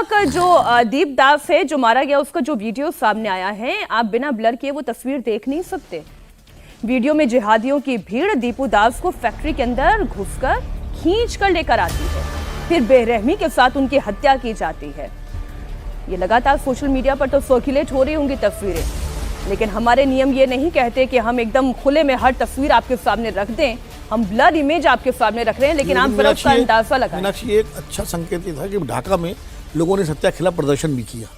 का जो दीपदास है जो मारा गया, उसका जो वीडियो सामने आया है, आप बिना ब्लर किए वो तस्वीर देख नहीं सकते। वीडियो में जिहादियों की भीड़ दीपू दास को फैक्ट्री के अंदर घुसकर खींच कर लेकर आती है, फिर बेरहमी के साथ उनकी हत्या की जाती है। ये लगातार सोशल मीडिया पर तो सर्कुलेट हो रही होंगी तस्वीरें, लेकिन हमारे नियम ये नहीं कहते कि हम एकदम खुले में हर तस्वीर आपके सामने रख दें। हम ब्लर इमेज आपके सामने रख रहे हैं, लेकिन आप जरा उसका अंदाजा लगाएं। मीनाक्षी, एक अच्छा संकेत ये था कि ढाका में लोगों ने सत्या खिलाफ प्रदर्शन भी किया।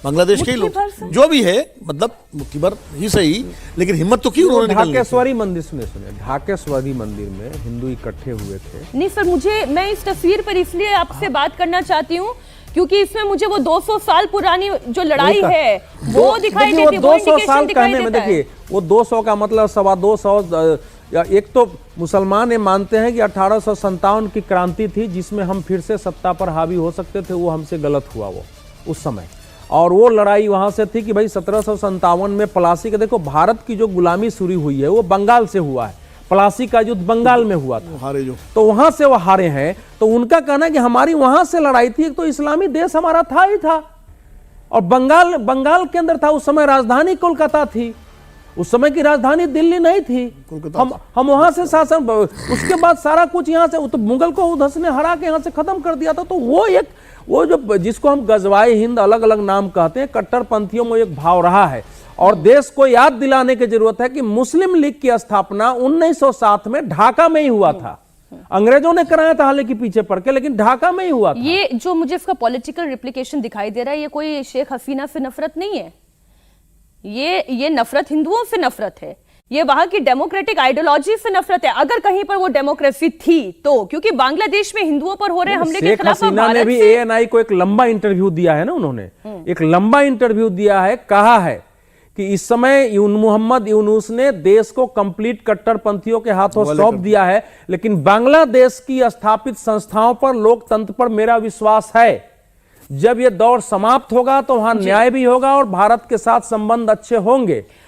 बांग्लादेश के लोग जो भी है, मतलब मुक्तिबर ही सही, लेकिन हिम्मत तो की उन्होंने। ढाकेश्वरी मंदिर सुने, ढाकेश्वरी मंदिर में हिंदू इकट्ठे हुए थे। नहीं सर, मैं इस तस्वीर पर इसलिए आपसे बात करना चाहती हूँ क्योंकि इसमें मुझे वो 200 साल पुरानी जो लड़ाई है वो दिखाई देती है। 200 साल कहने में देखिए, वो 200 का मतलब 225 एक तो मुसलमान ये मानते हैं कि 1857 की क्रांति थी जिसमें हम फिर से सत्ता पर हावी हो सकते थे, वो हमसे गलत हुआ वो उस समय। और वो लड़ाई वहां से थी कि भाई 1757 में प्लासी का, देखो भारत की जो गुलामी शुरू हुई है वो बंगाल से हुआ है। प्लासी का युद्ध बंगाल में हुआ था, हारे जो, तो वहां से वो हारे हैं। तो उनका कहना है कि हमारी वहां से लड़ाई थी, एक तो इस्लामी देश हमारा था ही था, और बंगाल के अंदर था। उस समय राजधानी कोलकाता थी, उस समय की राजधानी दिल्ली नहीं थी। हम वहां से शासन, उसके बाद सारा कुछ यहाँ से, तो मुगल को उधस ने हरा के यहाँ से खत्म कर दिया था। तो वो जो जिसको हम गजवाए हिंद अलग अलग नाम कहते हैं, कट्टरपंथियों में एक भाव रहा है। और देश को याद दिलाने की जरूरत है कि मुस्लिम लीग की स्थापना 1907 में ढाका में ही हुआ था। अंग्रेजों ने कराया था हालांकि पीछे पड़ के, लेकिन ढाका में ही हुआ था। ये जो मुझे इसका पॉलिटिकल रिप्लिकेशन दिखाई दे रहा है, ये कोई शेख हसीना से नफरत नहीं है, ये नफरत हिंदुओं से नफरत है, ये वहां की डेमोक्रेटिक आइडियोलॉजी से नफरत है। अगर कहीं पर वो डेमोक्रेसी थी तो, क्योंकि बांग्लादेश में हिंदुओं पर हो रहे हमले के खिलाफ हसीना ने भी ANI को एक लंबा इंटरव्यू दिया है ना, उन्होंने एक लंबा इंटरव्यू दिया है, कहा है कि इस समय मोहम्मद यूनुस ने देश को कंप्लीट कट्टरपंथियों के हाथों सौंप दिया है, लेकिन बांग्लादेश की स्थापित संस्थाओं पर, लोकतंत्र पर मेरा विश्वास है। जब ये दौर समाप्त होगा तो वहां न्याय भी होगा और भारत के साथ संबंध अच्छे होंगे।